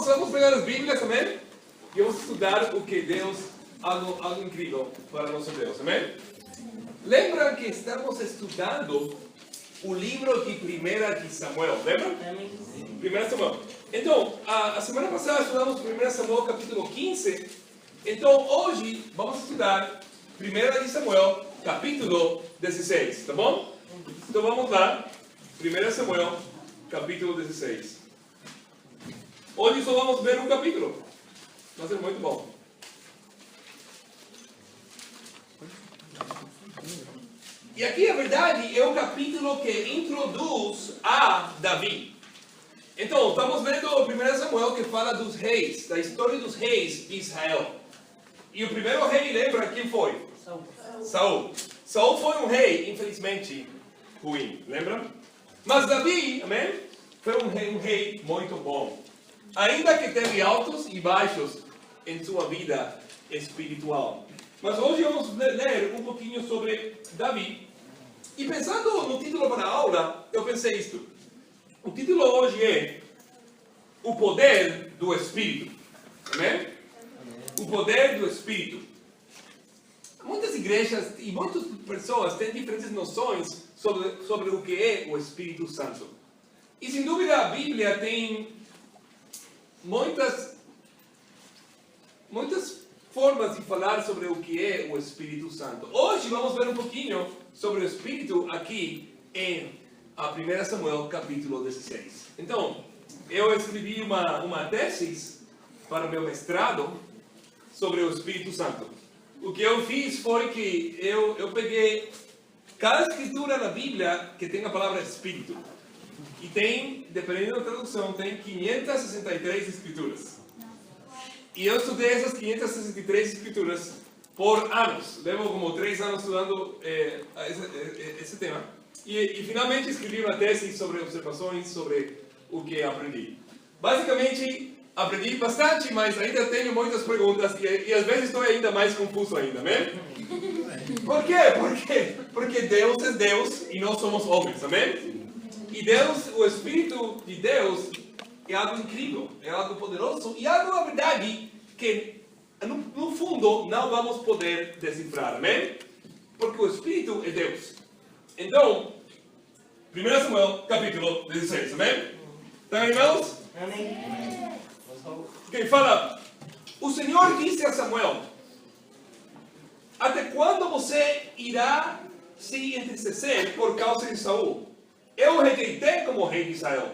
vamos pegar as Bíblias, amém? E vamos estudar o que Deus, algo incrível para nosso Deus, amém? Lembram que estamos estudando o livro de 1 de Samuel, lembram? 1 Samuel. Então, a semana passada estudamos 1 Samuel capítulo 15. Então, hoje vamos estudar 1 de Samuel capítulo 16, tá bom? Então vamos lá, 1 Samuel capítulo 16. Hoje só vamos ver um capítulo. Vai ser muito bom. E aqui, na verdade, é o capítulo que introduz a Davi. Então, estamos vendo o 1 Samuel que fala dos reis, da história dos reis de Israel. E o primeiro rei, lembra quem foi? Saul. Saul foi um rei, infelizmente, ruim, lembra? Mas Davi, amém? Foi um rei muito bom. Ainda que teve altos e baixos em sua vida espiritual. Mas hoje vamos ler um pouquinho sobre Davi. E pensando no título para a aula, eu pensei isto. O título hoje é O Poder do Espírito. Amém? O Poder do Espírito. Muitas igrejas e muitas pessoas têm diferentes noções sobre o que é o Espírito Santo. E sem dúvida a Bíblia tem muitas formas de falar sobre o que é o Espírito Santo. Hoje vamos ver um pouquinho sobre o Espírito aqui em 1 Samuel capítulo 16. Então, eu escrevi uma tese para o meu mestrado sobre o Espírito Santo. O que eu fiz foi que eu peguei cada escritura na Bíblia que tem a palavra Espírito. E tem, dependendo da tradução, tem 563 escrituras. E eu estudei essas 563 escrituras por anos. Levo como 3 anos estudando esse tema. E finalmente escrevi uma tese sobre observações sobre o que aprendi. Basicamente, aprendi bastante, mas ainda tenho muitas perguntas e às vezes estou ainda mais confuso ainda, né? Por quê? Porque Deus é Deus e nós somos homens, amém? E Deus, o Espírito de Deus é algo incrível, é algo poderoso e algo, na verdade, que no fundo não vamos poder decifrar, amém? Porque o Espírito é Deus. Então, 1 Samuel capítulo 16, amém? Estão animados? Amém. Ok, fala, o Senhor disse a Samuel: até quando você irá se entristecer por causa de Saul? Eu o rejeitei como rei de Israel.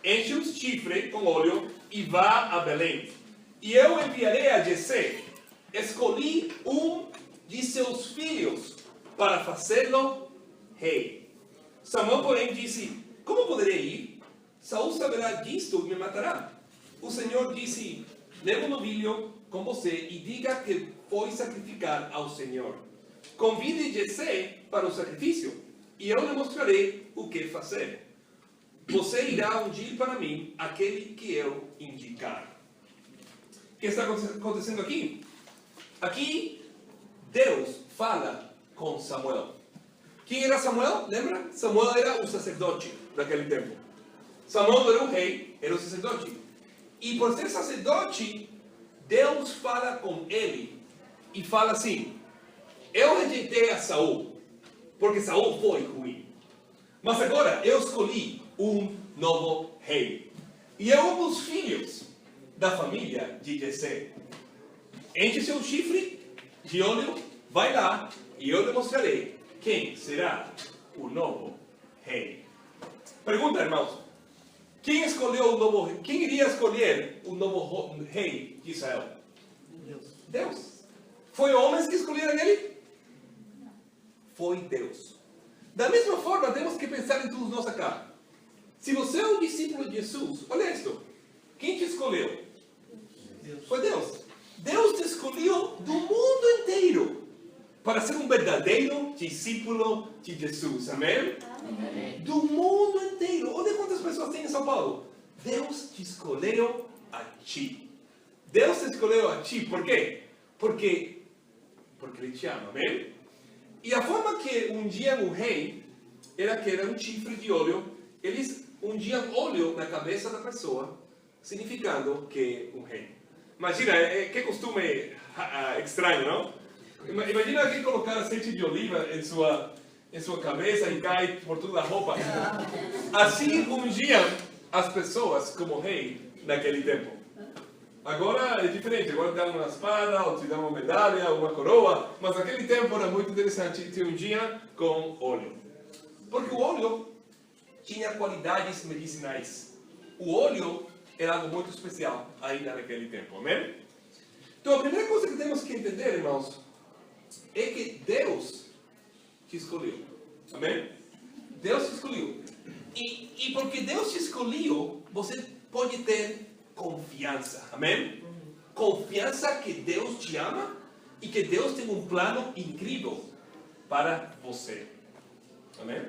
Enche o chifre com óleo e vá a Belém. E eu enviarei a Jessé. Escolhi um de seus filhos para fazê-lo rei. Samuel, porém, disse: como poderei ir? Saul saberá disto e me matará. O Senhor disse: leva um novilho com você e diga que foi sacrificar ao Senhor. Convide Jessé para o sacrifício. E eu lhe mostrarei o que fazer. Você irá ungir para mim aquele que eu indicar. O que está acontecendo aqui? Aqui, Deus fala com Samuel. Quem era Samuel? Lembra? Samuel era o sacerdote daquele tempo. Samuel não era o rei, era o sacerdote. E por ser sacerdote, Deus fala com ele e fala assim: eu rejeitei a Saul, porque Saul foi ruim. Mas agora eu escolhi um novo rei. E é um dos filhos da família de Jessé. Enche seu chifre de óleo, vai lá e eu lhe mostrarei quem será o novo rei. Pergunta, irmãos. Quem escolheu o novo rei? Quem iria escolher o novo rei de Israel? Deus. Foi homens que escolheram ele? Foi Deus. Da mesma forma, temos que pensar em todos nós acá. Se você é um discípulo de Jesus, olha isso. Quem te escolheu? Deus. Foi Deus. Deus te escolheu do mundo inteiro para ser um verdadeiro discípulo de Jesus. Amém? Amém. Do mundo inteiro. Olha quantas pessoas tem em São Paulo. Deus te escolheu a ti. Deus te escolheu a ti. Por quê? Porque Ele te ama. Amém? E a forma que ungiam o rei era que era um chifre de óleo. Eles ungiam óleo na cabeça da pessoa, significando que um rei. Imagina, que costume estranho, não? Imagina alguém colocar azeite de oliva em sua cabeça e cai por toda a roupa. Assim ungiam as pessoas como rei naquele tempo. Agora é diferente, agora dão uma espada, ou te dão uma medalha, uma coroa, mas naquele tempo era muito interessante, te ungia com óleo. Porque o óleo tinha qualidades medicinais. O óleo era algo muito especial ainda naquele tempo, amém? Então a primeira coisa que temos que entender, irmãos, é que Deus te escolheu, amém? Deus te escolheu. E porque Deus te escolheu, você pode ter confiança, amém? Confiança que Deus te ama e que Deus tem um plano incrível para você, amém?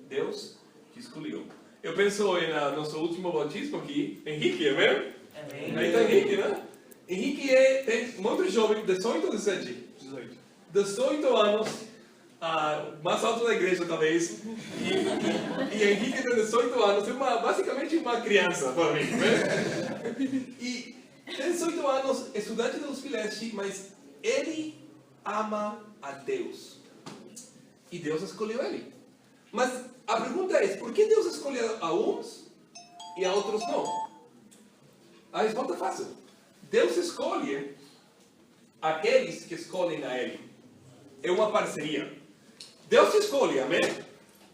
Deus te escolheu. Eu penso em nosso último batismo aqui, Henrique, amém? Amém. Aí está Henrique, né? Henrique tem muito jovem, 18 ou 17? 18 anos, mais alto da igreja talvez, e Henrique tem 18 anos, é basicamente uma criança para mim, né? E tem 18 anos, estudante do Filete, mas ele ama a Deus, e Deus escolheu ele. Mas a pergunta é, por que Deus escolheu a uns e a outros não? A resposta é fácil. Deus escolhe aqueles que escolhem a Ele. É uma parceria. Deus te escolhe, amém?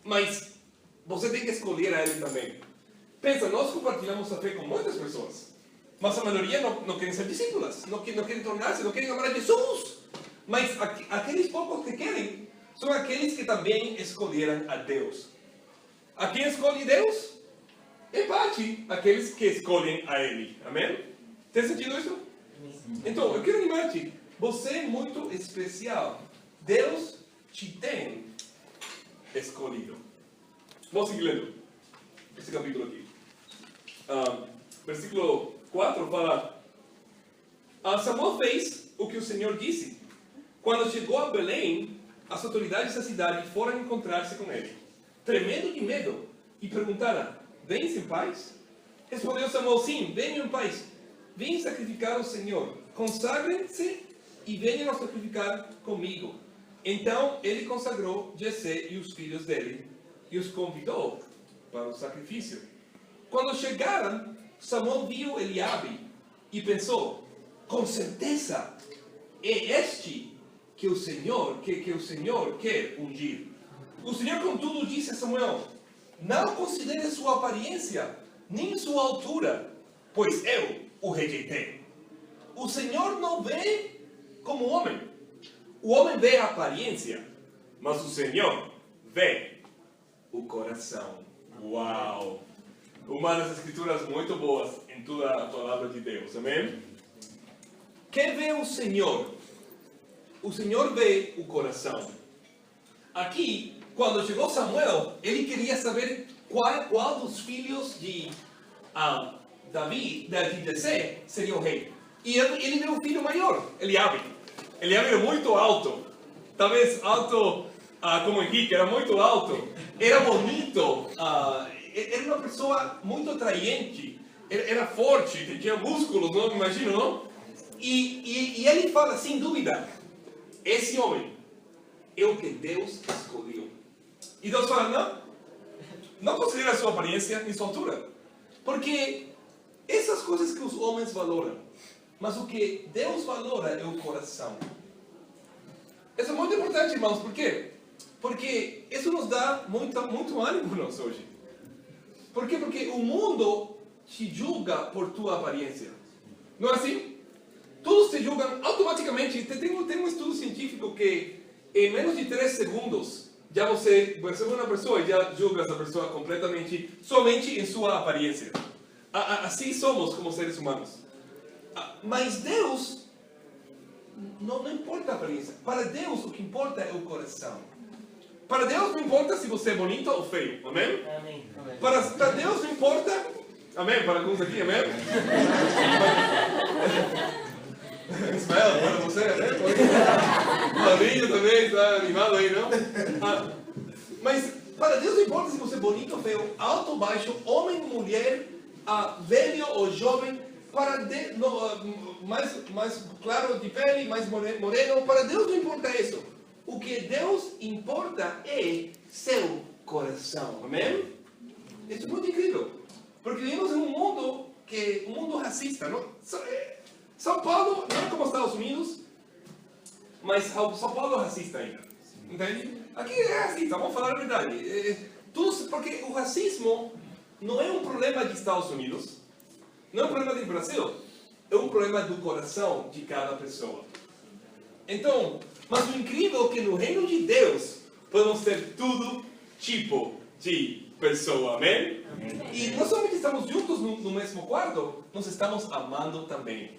Mas você tem que escolher a Ele também. Pensa, nós compartilhamos a fé com muitas pessoas, mas a maioria não querem ser discípulas, não querem tornar-se, não querem amar a Jesus. Mas aqueles poucos que querem são aqueles que também escolheram a Deus. A quem escolhe Deus? Em parte, aqueles que escolhem a Ele. Amém? Tem sentido isso? Então, eu quero animar-te. Você é muito especial. Deus te tem escolhido. Vamos seguir lendo esse capítulo aqui. Versículo 4 fala: Samuel fez o que o Senhor disse. Quando chegou a Belém, as autoridades da cidade foram encontrar-se com ele, tremendo de medo, e perguntaram: vens em paz? Respondeu Samuel: sim, venham em paz. Vem sacrificar ao Senhor. Consagrem-se e venham a sacrificar comigo. Então ele consagrou Jessé e os filhos dele e os convidou para o sacrifício. Quando chegaram, Samuel viu Eliabe e pensou: com certeza é este que o Senhor quer ungir. O Senhor, contudo, disse a Samuel: não considere sua aparência, nem sua altura, pois eu o rejeitei. O Senhor não vê como homem. O homem vê a aparência, mas o Senhor vê o coração. Uau! Uma das escrituras muito boas em toda a palavra de Deus. Amém? Quem vê o Senhor? O Senhor vê o coração. Aqui, quando chegou Samuel, ele queria saber qual dos filhos de Davi, de Jessé, seria o rei. E ele viu o filho maior, Eliabe. Eliabe era muito alto. Talvez alto como Henrique, era muito alto. Era bonito. Era uma pessoa muito atraente. Era forte, tinha músculos, não? Imagina, não? E ele fala, sem dúvida, esse homem é o que Deus escolheu. E Deus fala: não considera a sua aparência nem sua altura. Porque essas coisas que os homens valoram, mas o que Deus valora é o coração. Isso é muito importante, irmãos. Por quê? Porque isso nos dá muito ânimo nós hoje. Por quê? Porque o mundo te julga por tua aparência. Não é assim? Todos te julgam automaticamente. Tem um estudo científico que em menos de 3 segundos já você vê uma pessoa e já julga essa pessoa completamente, somente em sua aparência. Assim somos como seres humanos. Mas Deus, não importa a aparência. Para Deus o que importa é o coração. Para Deus não importa se você é bonito ou feio. Amém? Amém. Para Deus não importa. Amém? Para alguns aqui, amém? Ismael, para você, amém? O Flavinho também está animado aí, não? Mas para Deus não importa se você é bonito ou feio, alto ou baixo, homem ou mulher, velho ou jovem, mais claro de pele, mais moreno, para Deus não importa isso. O que Deus importa é seu coração, amém? Isso é muito incrível, porque vivimos em um mundo racista, não? São Paulo não é como Estados Unidos, mas São Paulo é racista ainda, entende? Aqui é racista, vamos falar a verdade. Porque o racismo não é um problema de Estados Unidos, não é um problema do Brasil, é um problema do coração de cada pessoa. Então, mas o incrível é que no reino de Deus podemos ter todo tipo de pessoa, amém? E não somente estamos juntos no mesmo quarto, nós estamos amando também.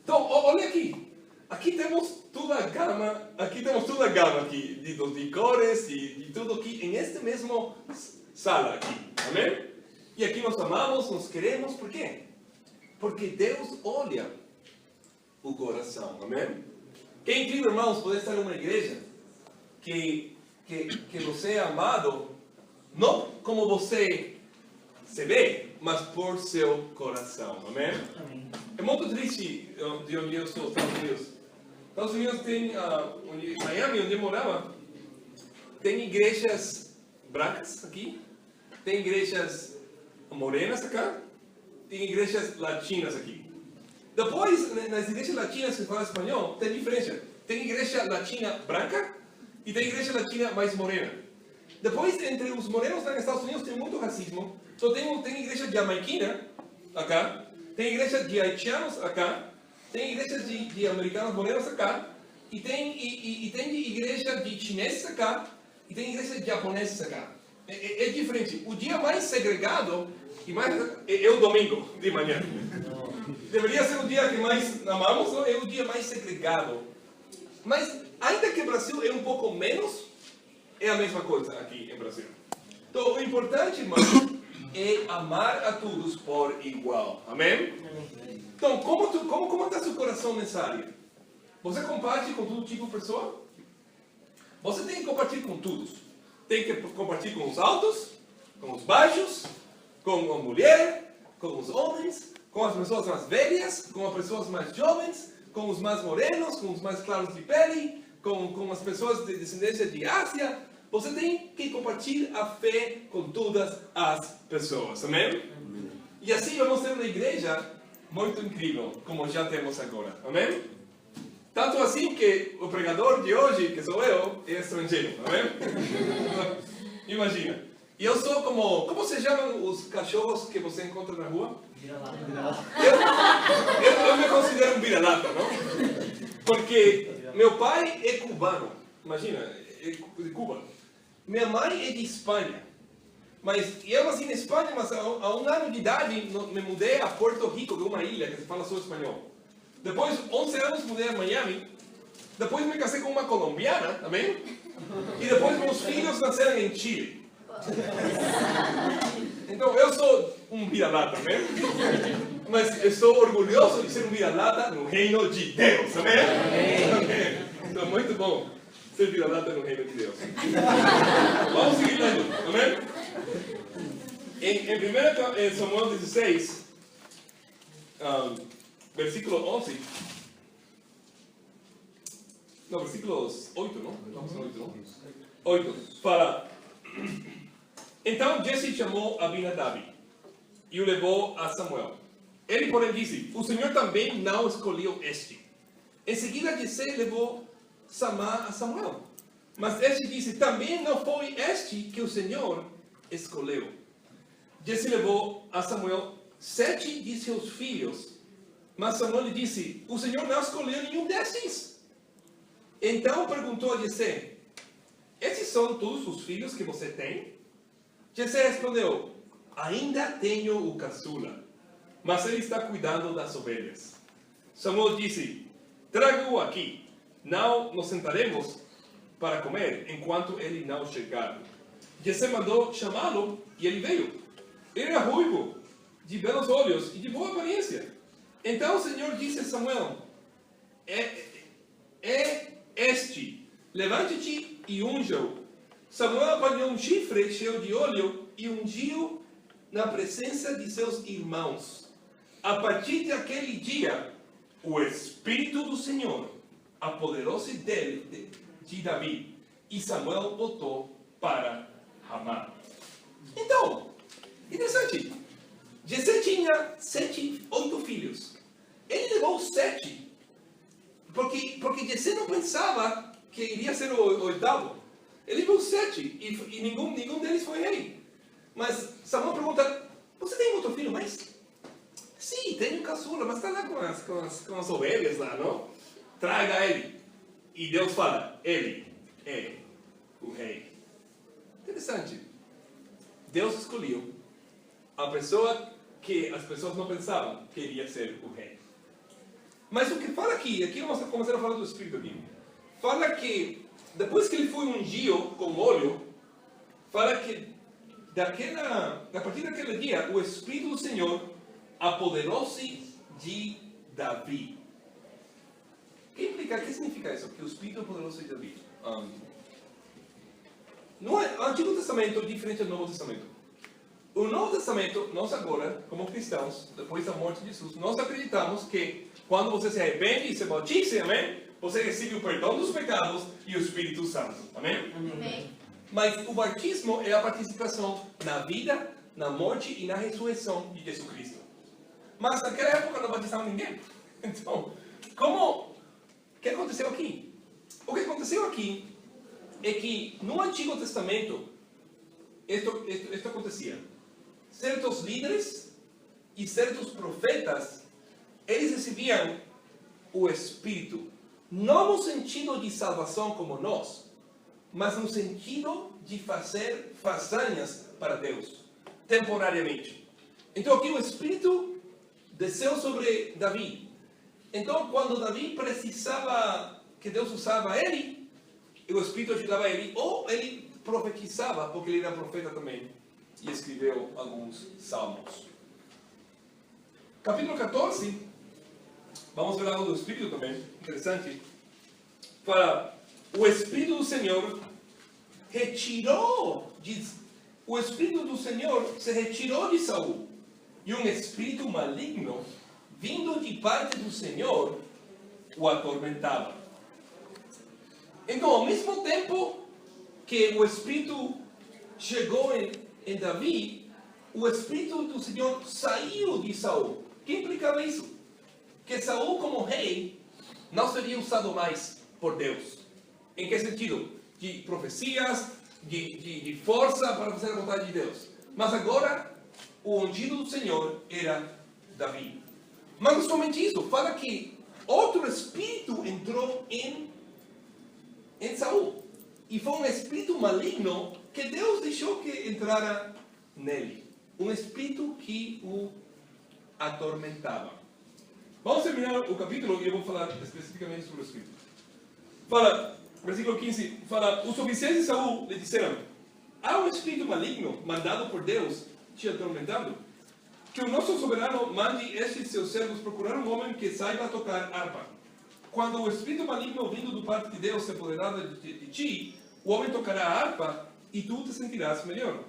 Então, olha aqui. Aqui temos toda a gama, aqui de cores e de tudo aqui, em este mesmo sala aqui, amém? E aqui nós amamos, nós queremos, por quê? Porque Deus olha o coração, amém? Que é incrível, irmãos, poder estar em uma igreja que você é amado, não como você se vê, mas por seu coração, amém? É muito triste de onde eu sou, Estados Unidos. Estados Unidos tem, Miami, onde eu morava, tem igrejas brancas aqui, tem igrejas morenas acá, tem igrejas latinas aqui. Depois, nas igrejas latinas que falam espanhol, tem diferença. Tem igreja latina branca e tem igreja latina mais morena. Depois, entre os morenos nos Estados Unidos, tem muito racismo. Então, tem igreja jamaiquina acá, tem igreja de haitianos acá, tem igreja de americanos morenos acá, e tem igreja de chineses acá, e tem igreja de japoneses acá. É diferente. O dia mais segregado é o domingo de manhã. Deveria ser o dia que mais amamos, ou é o dia mais segregado. Mas, ainda que o Brasil é um pouco menos, é a mesma coisa aqui em Brasil. Então, o importante, irmão, é amar a todos por igual. Amém? Então, como está seu coração nessa área? Você compartilha com todo tipo de pessoa? Você tem que compartilhar com todos. Tem que compartilhar com os altos, com os baixos, com a mulher, com os homens, com as pessoas mais velhas, com as pessoas mais jovens, com os mais morenos, com os mais claros de pele, com as pessoas de descendência de Ásia. Você tem que compartilhar a fé com todas as pessoas. Amém? E assim vamos ter uma igreja muito incrível, como já temos agora. Amém? Tanto assim que o pregador de hoje, que sou eu, é estrangeiro. Amém? Imagina. E eu sou como se chamam os cachorros que você encontra na rua? Vira-lata. Eu me considero um vira-lata, não? Porque meu pai é cubano. Imagina, é de Cuba. Minha mãe é de Espanha. Mas eu nasci na Espanha, mas a 1 ano de idade me mudei a Porto Rico, que é uma ilha que se fala só espanhol. Depois, 11 anos, mudei a Miami. Depois me casei com uma colombiana, também. E depois meus filhos nasceram em Chile. Então eu sou um vira-lata, amém? Mas eu estou orgulhoso de ser um vira-lata no reino de Deus, amém? Amém. Então muito bom ser vira-lata no reino de Deus. Vamos seguir lendo, amém? Em 1 Samuel 16, versículo 11. Não, versículos 8, não? Vamos no 8, não? 8. Fala. Então Jesse chamou Abinadab e o levou a Samuel. Ele, porém, disse: o Senhor também não escolheu este. Em seguida, Jesse levou Samá a Samuel. Mas este disse: também não foi este que o Senhor escolheu. Jesse levou a Samuel 7 de seus filhos. Mas Samuel lhe disse: o Senhor não escolheu nenhum destes. Então perguntou a Jesse: esses são todos os filhos que você tem? Jesse respondeu: ainda tenho o caçula, mas ele está cuidando das ovelhas. Samuel disse: traga-o aqui, não nos sentaremos para comer enquanto ele não chegar. Jesse mandou chamá-lo e ele veio. Ele era ruivo, de belos olhos e de boa aparência. Então o Senhor disse a Samuel: é este, levante-te e unja-o. Samuel apanhou um chifre cheio de óleo e ungiu na presença de seus irmãos. A partir daquele dia, o Espírito do Senhor apoderou-se dele, de Davi, e Samuel voltou para Ramá. Então, interessante. Jessé tinha 8 filhos. Ele levou 7, porque Jessé não pensava que iria ser o 8º. Ele levou 7 e nenhum deles foi rei. Mas Samuel pergunta: você tem outro filho mais? Sim, tenho caçula, mas está lá com as ovelhas lá, não? Traga ele. E Deus fala: ele é o rei. Interessante. Deus escolheu a pessoa que as pessoas não pensavam que iria ser o rei. Mas o que fala aqui vamos começar a falar do Espírito aqui. Fala que depois que ele foi ungido com óleo, fala que a partir daquele dia, o Espírito do Senhor apoderou-se de Davi. O que significa isso? Que o Espírito apoderou-se de Davi. No Antigo Testamento é diferente do Novo Testamento. O Novo Testamento, nós agora, como cristãos, depois da morte de Jesus, nós acreditamos que quando você se arrepende e se bautiza, amém? Você recebe o perdão dos pecados e o Espírito Santo. Amém? Amém. Mas o batismo é a participação na vida, na morte e na ressurreição de Jesus Cristo. Mas naquela época não batizavam ninguém. Então, o que aconteceu aqui? O que aconteceu aqui é que no Antigo Testamento, isto acontecia. Certos líderes e certos profetas, eles recebiam o Espírito, não no sentido de salvação como nós, mas no sentido de fazer façanhas para Deus, temporariamente. Então aqui o Espírito desceu sobre Davi. Então quando Davi precisava que Deus usava ele, o Espírito ajudava ele, ou ele profetizava, porque ele era profeta também, e escreveu alguns salmos. Capítulo 14, vamos ver algo do Espírito também, interessante. Fala, o Espírito do Senhor o Espírito do Senhor se retirou de Saul, e um espírito maligno, vindo de parte do Senhor, o atormentava. Então, ao mesmo tempo que o Espírito chegou em Davi, o Espírito do Senhor saiu de Saul. O que implicava isso? Que Saul, como rei, não seria usado mais por Deus. Em que sentido? De profecias, de força para fazer a vontade de Deus. Mas agora, o ungido do Senhor era Davi. Mas não somente isso, fala que outro espírito entrou em Saul. E foi um espírito maligno que Deus deixou que entrara nele. Um espírito que o atormentava. Vamos terminar o capítulo e eu vou falar especificamente sobre o espírito. Fala, versículo 15, fala, os oficiais de Saul lhe disseram: há um espírito maligno mandado por Deus te atormentando? Que o nosso soberano mande estes seus servos procurar um homem que saiba tocar harpa. Quando o espírito maligno vindo do parte de Deus se apoderar de ti, o homem tocará a harpa e tu te sentirás melhor.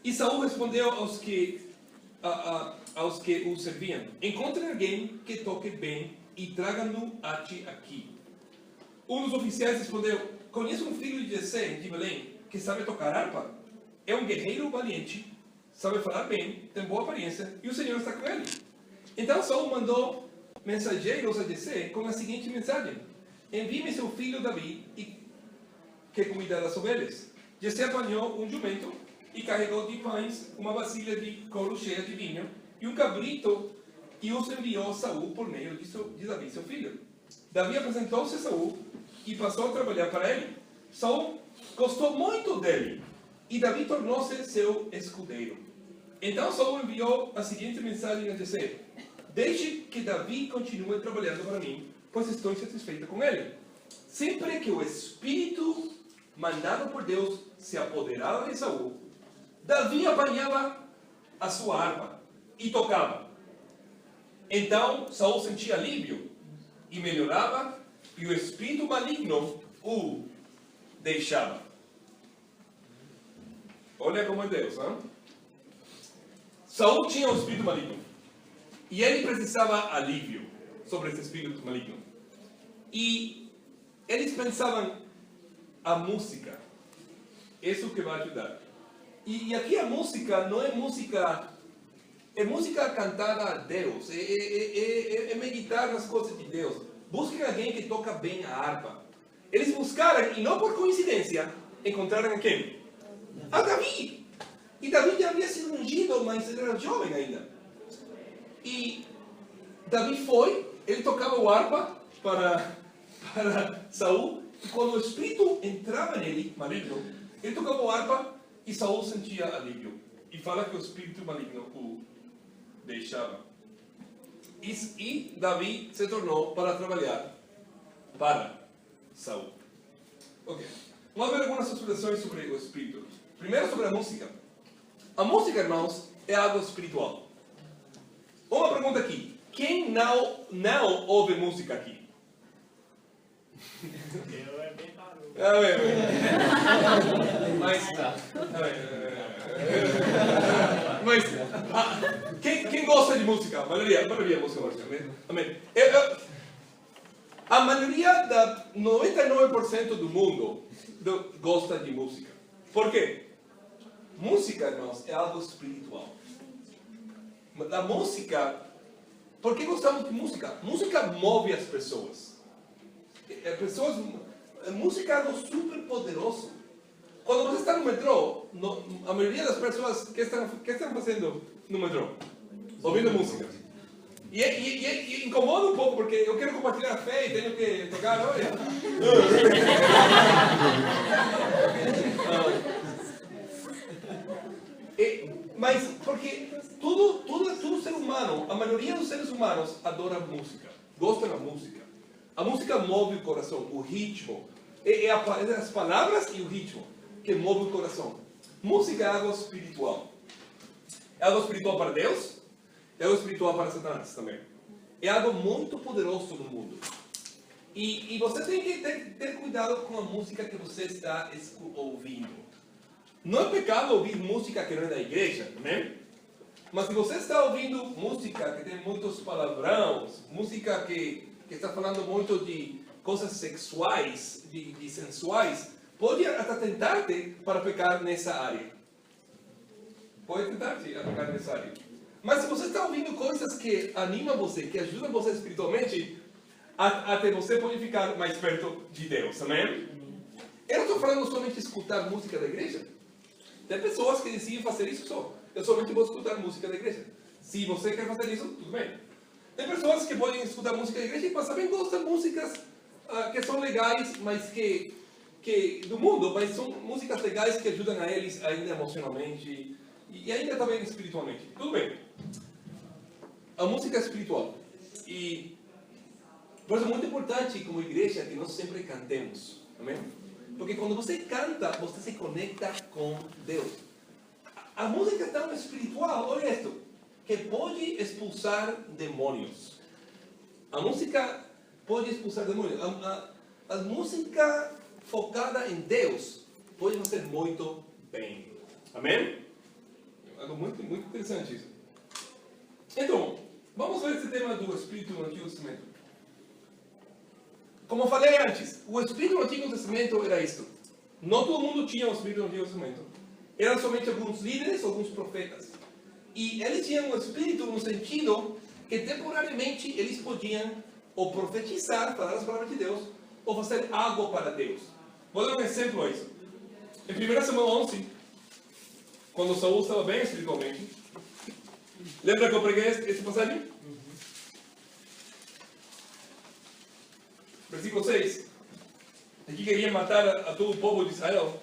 E Saul respondeu aos que o serviam: encontre alguém que toque bem e traga-no a ti aqui. Um dos oficiais respondeu: conheço um filho de Jessé de Belém que sabe tocar harpa. É um guerreiro valiente, sabe falar bem, tem boa aparência e o Senhor está com ele. Então Saul mandou mensageiros a Jessé com a seguinte mensagem: envie-me seu filho Davi que cuida das ovelhas. Jessé apanhou um jumento e carregou de pães uma vasilha de couro cheia de vinho e um cabrito e os enviou a Saul por meio de Davi, seu filho. Davi apresentou-se a Saul e passou a trabalhar para ele. Saul gostou muito dele e Davi tornou-se seu escudeiro. Então Saul enviou a seguinte mensagem a Jessé: deixe que Davi continue trabalhando para mim, pois estou satisfeita com ele. Sempre que o espírito mandado por Deus se apoderava de Saul, Davi apanhava a sua harpa e tocava. Então Saul sentia alívio e melhorava, e o espírito maligno o deixava. Olha como é Deus, não? Saul tinha um espírito maligno. E ele precisava alívio sobre esse espírito maligno. E eles pensavam, a música, isso que vai ajudar. E aqui a música não é música, é música cantada a Deus, é meditar nas coisas de Deus. Busquem alguém que toca bem a harpa. Eles buscaram, e não por coincidência, encontraram a quem? A Davi. E Davi já havia sido ungido, mas ele era jovem ainda. E Davi foi, ele tocava o harpa para Saul, e quando o espírito entrava nele, maligno, ele tocava o harpa e Saul sentia alívio. E fala que o espírito maligno o deixava. E Davi se tornou para trabalhar para Saul. Ok. Vamos ver algumas explicações sobre o espírito. Primeiro sobre a música. A música, irmãos, é algo espiritual. Uma pergunta aqui. Quem não ouve música aqui? Eu é bem barulho. Mas quem gosta de música? A maioria gosta de música. Amém. A maioria, 99% do mundo gosta de música. Por quê? Música, irmãos, é algo espiritual. A música, por que gostamos de música? Música move as pessoas. Música é algo super poderoso. Quando você está no metrô, a maioria das pessoas que estão fazendo no metrô? Ouvindo música. E incomoda um pouco, porque eu quero compartilhar a fé e tenho que tocar, olha. Mas porque todo ser humano, a maioria dos seres humanos adora música, gosta da música. A música move o coração, o ritmo. É as palavras e o ritmo que move o coração. Música é algo espiritual. É algo espiritual para Deus, é algo espiritual para Satanás também. É algo muito poderoso no mundo. E você tem que ter cuidado com a música que você está ouvindo. Não é pecado ouvir música que não é da igreja, né? Mas se você está ouvindo música que tem muitos palavrões, música que está falando muito de coisas sexuais, de sensuais, pode até tentar-te para pecar nessa área. Pode tentar-te a pecar nessa área. Mas se você está ouvindo coisas que animam você, que ajudam você espiritualmente, até você pode ficar mais perto de Deus, amém? Eu não estou falando somente de escutar música da igreja. Tem pessoas que decidem fazer isso só. Eu somente vou escutar música da igreja. Se você quer fazer isso, tudo bem. Tem pessoas que podem escutar música da igreja e também gostam de músicas que são legais, mas que do mundo, mas são músicas legais que ajudam a eles ainda emocionalmente e ainda também espiritualmente. Tudo bem. A música é espiritual. E por isso é muito importante como igreja que nós sempre cantemos. Amém? Porque quando você canta, você se conecta com Deus. A música é tão espiritual, olha isto, que pode expulsar demônios. A música pode expulsar demônios. A música focada em Deus pode fazer muito bem. Amém? É algo muito, muito interessante isso. Então, vamos ver esse tema do Espírito no Antigo Testamento. Como falei antes, o Espírito no Antigo Testamento era isto. Não todo mundo tinha o Espírito no Antigo Testamento. Eram somente alguns líderes, alguns profetas. E eles tinham o Espírito no sentido que temporariamente eles podiam ou profetizar, falar as palavras de Deus, ou fazer algo para Deus. Vou dar um exemplo a isso. Em 1 Samuel 11, quando Saul estava bem espiritualmente, lembra que eu preguei essa passagem? Versículo 6. Aqui queria matar a todo o povo de Israel.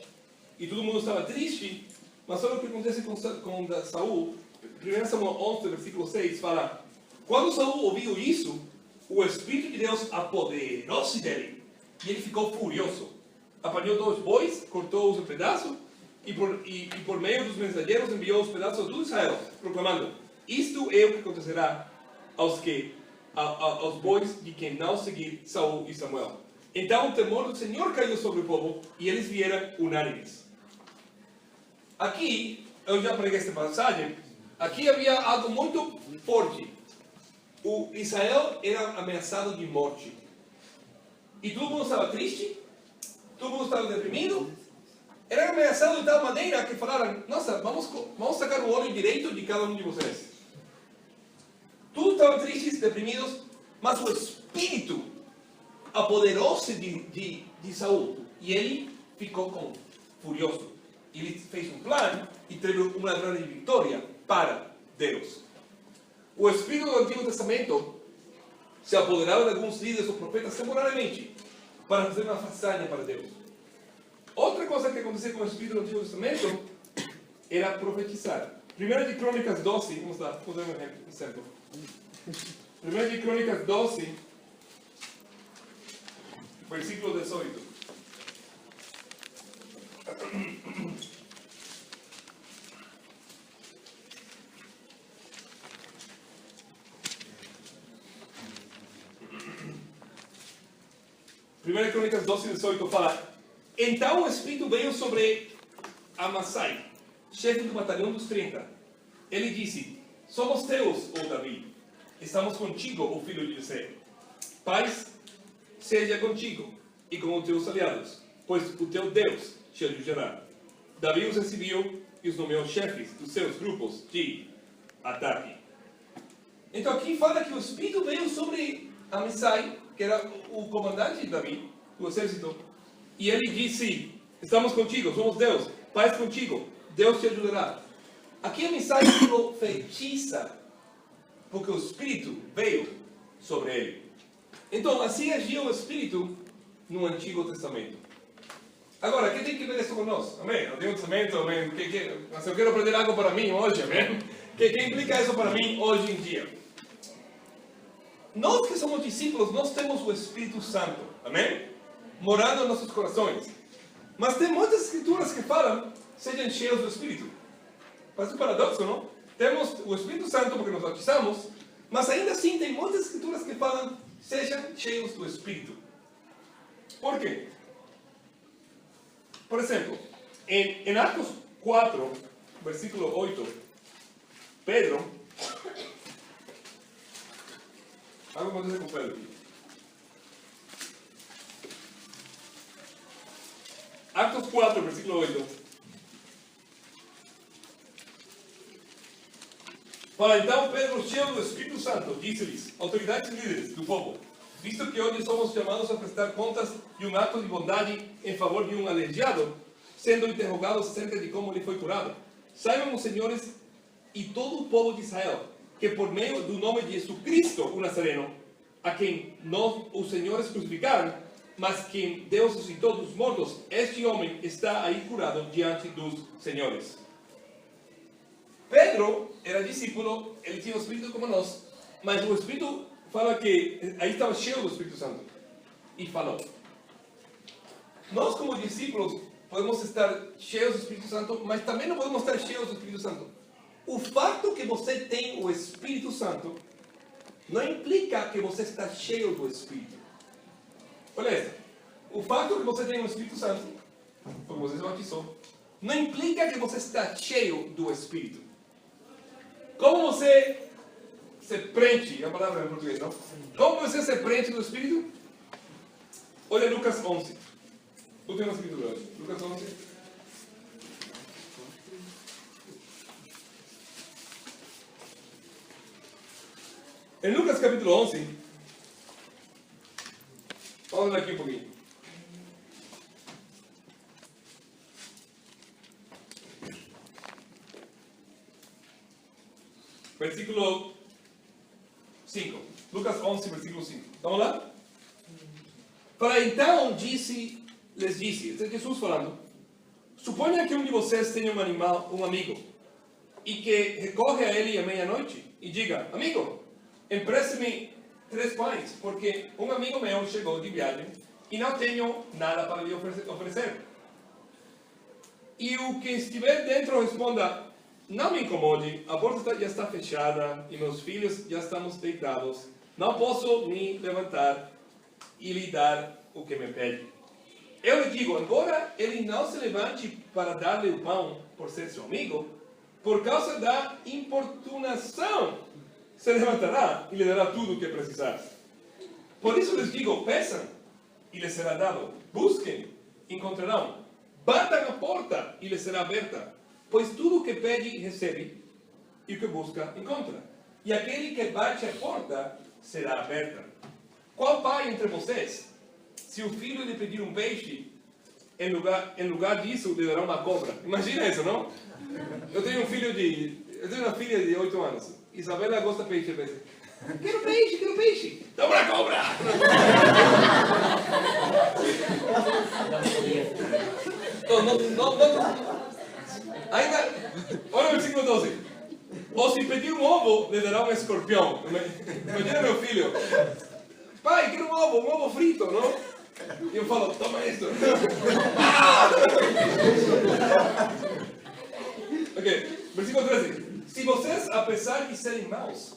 E todo mundo estava triste. Mas olha o que acontece com Saul. 1 Samuel 11, versículo 6, fala: quando Saul ouviu isso, o Espírito de Deus apoderou-se dele. E ele ficou furioso. Apanhou 2 bois, cortou-os em pedaços. E por meio dos mensageiros enviou os pedaços a todo Israel, proclamando: isto é o que acontecerá aos bois de quem não seguir Saul e Samuel. Então o temor do Senhor caiu sobre o povo e eles vieram unânimes. Aqui, eu já preguei esta passagem. aqui havia algo muito forte. O Israel era ameaçado de morte. E todo mundo estava triste, todo mundo estava deprimido. Era ameaçado de tal maneira que falaram: nossa, vamos sacar o olho direito de cada um de vocês. Todos estavam tristes, deprimidos, mas o espírito apoderou-se de Saul. E ele ficou furioso. Ele fez um plano e teve uma grande vitória para Deus. O espírito do Antigo Testamento se apoderava de alguns líderes ou profetas temporariamente para fazer uma façanha para Deus. Outra coisa que acontecia com o espírito do Antigo Testamento era profetizar. 1 de Crônicas 12, vamos lá, vou dar um exemplo. 1 de Crônicas 12, versículo 18. Primeira Crônicas 12, 18 fala: então o Espírito veio sobre Amassai, chefe do batalhão dos 30. Ele disse: somos teus, ó Davi, estamos contigo, ó filho de Jessé. Paz seja contigo e com os teus aliados, pois o teu Deus te ajudará. Davi os recebeu e os nomeou chefes dos seus grupos de ataque. Então aqui fala que o Espírito veio sobre Amassai, que era o comandante de Davi, do exército, e ele disse: estamos contigo, somos Deus, paz contigo, Deus te ajudará. Aqui Amassai profetiza, porque o Espírito veio sobre ele. Então assim agia o Espírito no Antigo Testamento. Agora, o que tem que ver isso com nós? Amém? Antigo Testamento, amém? Mas eu quero aprender algo para mim hoje, amém? O que implica isso para mim hoje em dia? Nós que somos discípulos, nós temos o Espírito Santo, amém? Morando em nossos corações. Mas tem muitas escrituras que falam: sejam cheios do Espírito. Parece um paradoxo, não? Temos o Espírito Santo porque nos batizamos, mas ainda assim tem muitas escrituras que falam: sejam cheios do Espírito. Por quê? Por exemplo, em Atos 4, versículo 8, Pedro, algo acontece com Pedro aqui. Atos 4, versículo 8. Fala: então Pedro, cheio do Espírito Santo, disse-lhes, autoridades e líderes do povo: visto que hoje somos chamados a prestar contas de um ato de bondade em favor de um aleijado, sendo interrogados acerca de como ele foi curado, saibam os senhores e todo o povo de Israel, que por meio do nome de Jesus Cristo, o Nazareno, a quem os senhores crucificaram, mas quem Deus ressuscitou dos mortos, este homem está aí curado diante dos senhores. Pedro era discípulo, ele tinha o Espírito como nós, mas o Espírito fala que aí estava cheio do Espírito Santo e falou. Nós como discípulos podemos estar cheios do Espírito Santo, mas também não podemos estar cheios do Espírito Santo. O fato que você tem o Espírito Santo não implica que você está cheio do Espírito. Olha isso. O fato que você tem o Espírito Santo, porque você se batizou, não implica que você está cheio do Espírito. Como você se prende, é a palavra em português, não? Como você se prende do Espírito? Olha Lucas 11. Última escritura hoje. Lucas 11. Em Lucas capítulo 11, vamos ler aqui um pouquinho. Versículo 5. Lucas 11, versículo 5. Vamos lá? Fala: então lhes disse, este é Jesus falando: suponha que um de vocês tenha um amigo, e que recorre a ele à meia-noite e diga: amigo, empreste-me 3 pães, porque um amigo meu chegou de viagem e não tenho nada para lhe oferecer. E o que estiver dentro responda: não me incomode, a porta já está fechada e meus filhos já estamos deitados. Não posso me levantar e lhe dar o que me pede. Eu lhe digo, embora ele não se levante para dar-lhe o pão por ser seu amigo, por causa da importunação, se levantará e lhe dará tudo o que precisar. Por isso lhes digo, peçam e lhes será dado. Busquem, encontrarão. Batam a porta e lhes será aberta. Pois tudo o que pede, recebe, e o que busca, encontra. E aquele que bate a porta, será aberta. Qual pai entre vocês, se o filho lhe pedir um peixe, em lugar disso, lhe dará uma cobra? Imagina isso, não? Eu tenho uma filha de 8 anos. Isabela gosta de peixe. Quero peixe. Dá uma cobra! Ainda, olha o versículo 12. Ou se pedir um ovo, lhe dará um escorpião. Imagina meu filho. Pai, quero um ovo frito, não? E eu falo, toma isso. Ok, versículo 13. Se vocês, apesar de serem maus,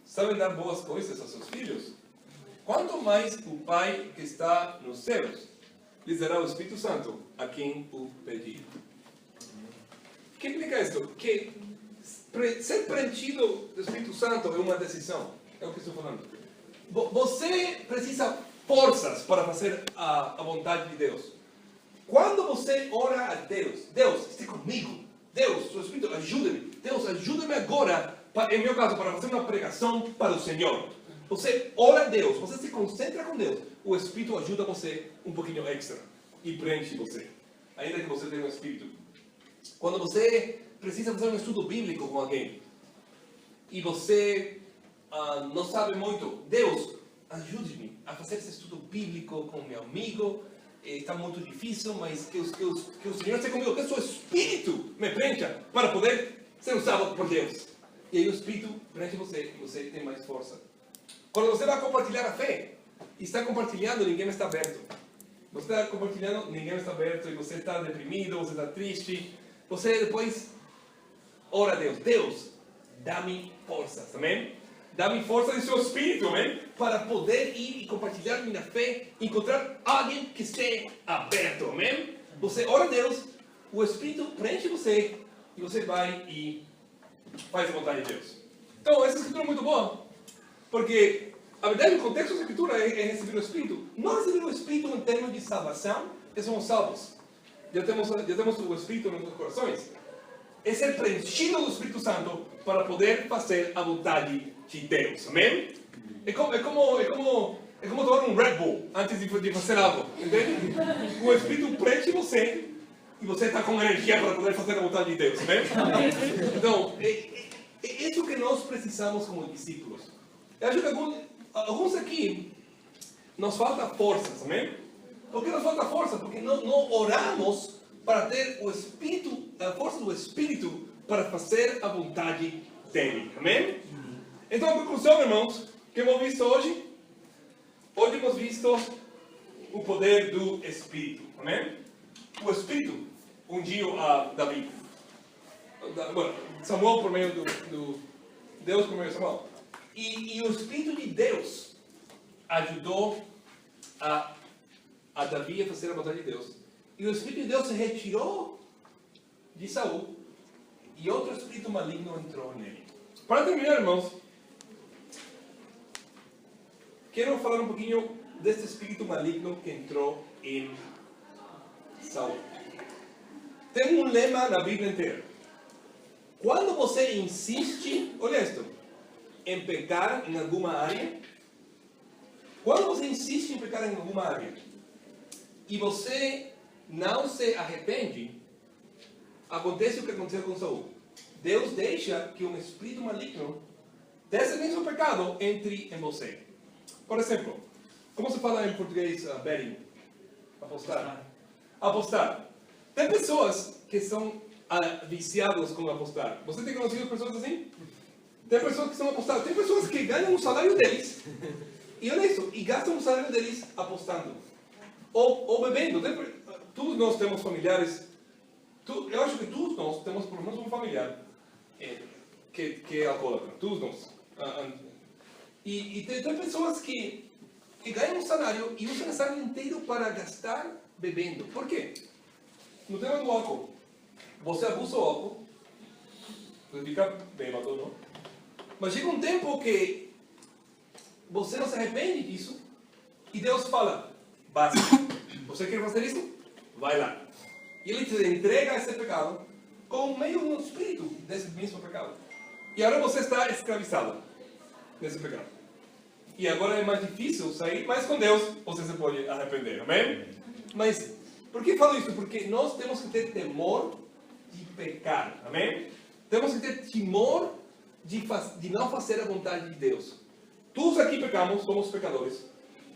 sabem dar boas coisas a seus filhos, quanto mais o Pai que está nos céus lhes dará o Espírito Santo a quem o pedir. O que implica isto? Que ser preenchido do Espírito Santo é uma decisão. É o que estou falando. Você precisa forças para fazer a vontade de Deus. Quando você ora a Deus, Deus, esteja comigo. Deus, seu Espírito, ajuda-me. Deus, ajuda-me agora, em meu caso, para fazer uma pregação para o Senhor. Você ora a Deus, você se concentra com Deus. O Espírito ajuda você um pouquinho extra e preenche você. Ainda que você tenha um Espírito. Quando você precisa fazer um estudo bíblico com alguém e você não sabe muito, Deus, ajude-me a fazer esse estudo bíblico com meu amigo. Está muito difícil, mas que o Senhor esteja comigo, que o seu Espírito me preencha para poder ser usado por Deus. E aí o Espírito preenche você e você tem mais força. Quando você vai compartilhar a fé, e está compartilhando, ninguém está aberto. Você está compartilhando, ninguém está aberto, e você está deprimido, você está triste. Você depois ora a Deus. Deus, dá-me forças, amém? Dá-me força do seu Espírito, amém? Para poder ir e compartilhar minha fé, encontrar alguém que esteja aberto, amém? Você ora a Deus, o Espírito preenche você, e você vai e faz a vontade de Deus. Então, essa escritura é muito boa, porque a verdade, o contexto da escritura é receber o Espírito. Não receber o Espírito em termos de salvação, que somos salvos. Já temos o Espírito nos nossos corações. É ser preenchido do Espírito Santo para poder fazer a vontade de Deus. Amém? É como tomar um Red Bull antes de fazer algo. Entende? O Espírito preenche você e você está com energia para poder fazer a vontade de Deus. Amém? Então, é isso que nós precisamos como discípulos. Eu acho que alguns aqui nos falta forças. Amém? Por que nos falta força? Porque não oramos para ter o Espírito, a força do Espírito para fazer a vontade dele. Amém? Então, a conclusão, irmãos, que hemos visto hoje? Hoje hemos visto o poder do Espírito. Amém? O Espírito ungiu a Davi. Samuel por meio do Deus por meio de Samuel. E o Espírito de Deus ajudou a Davi a fazer a vontade de Deus. E o Espírito de Deus se retirou de Saul e outro espírito maligno entrou nele. Para terminar, irmãos, quero falar um pouquinho deste espírito maligno que entrou em Saul. Tem um lema na Bíblia inteira. Quando você insiste, olha isto, em pecar em alguma área, quando você insiste em pecar em alguma área e você não se arrepende, acontece o que aconteceu com Saul. Deus deixa que um espírito maligno desse mesmo pecado entre em você. Por exemplo, como se fala em português betting? Apostar. Apostar. Tem pessoas que são viciadas com apostar. Você tem conhecido pessoas assim? Tem pessoas que são apostadas. Tem pessoas que ganham o salário deles e olha isso, e gastam o salário deles apostando. Ou bebendo. Todos nós temos familiares. Eu acho que todos nós temos pelo menos um familiar que é alcoólatra. Todos nós. E tem pessoas que ganham um salário e usam o salário inteiro para gastar bebendo. Por quê? No tema do álcool, você abusa do álcool Você fica bêbado, não? Mas chega um tempo que você não se arrepende disso e Deus fala, basta, você quer fazer isso? Vai lá. E Ele te entrega esse pecado como meio um espírito desse mesmo pecado. E agora você está escravizado nesse pecado. E agora é mais difícil sair, mas com Deus você se pode arrepender, amém? Mas, por que falo isso? Porque nós temos que ter temor de pecar, amém? Temos que ter temor de não fazer a vontade de Deus. Todos aqui pecamos, somos pecadores.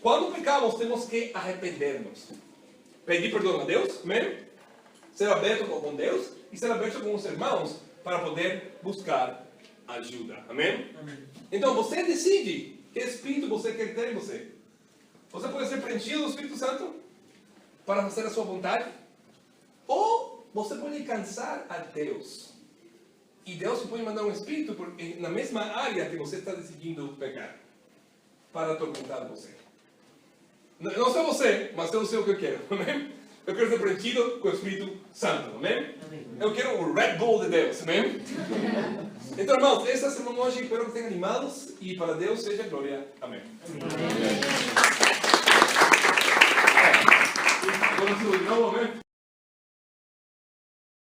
Quando pecamos, temos que arrepender-nos. Pedir perdão a Deus, amém? Ser aberto com Deus e ser aberto com os irmãos para poder buscar ajuda, amém? Então, você decide que espírito você quer ter em você. Você pode ser preenchido do Espírito Santo para fazer a sua vontade, ou você pode cansar a Deus. E Deus pode mandar um espírito na mesma área que você está decidindo pecar, para atormentar você. Não sou você, mas eu sei o que eu quero, amém? Eu quero ser preenchido com o Espírito Santo, amém? Eu quero o Red Bull de Deus, amém? Então, irmãos, essa semana hoje espero que tenham animados e para Deus seja glória. Amém.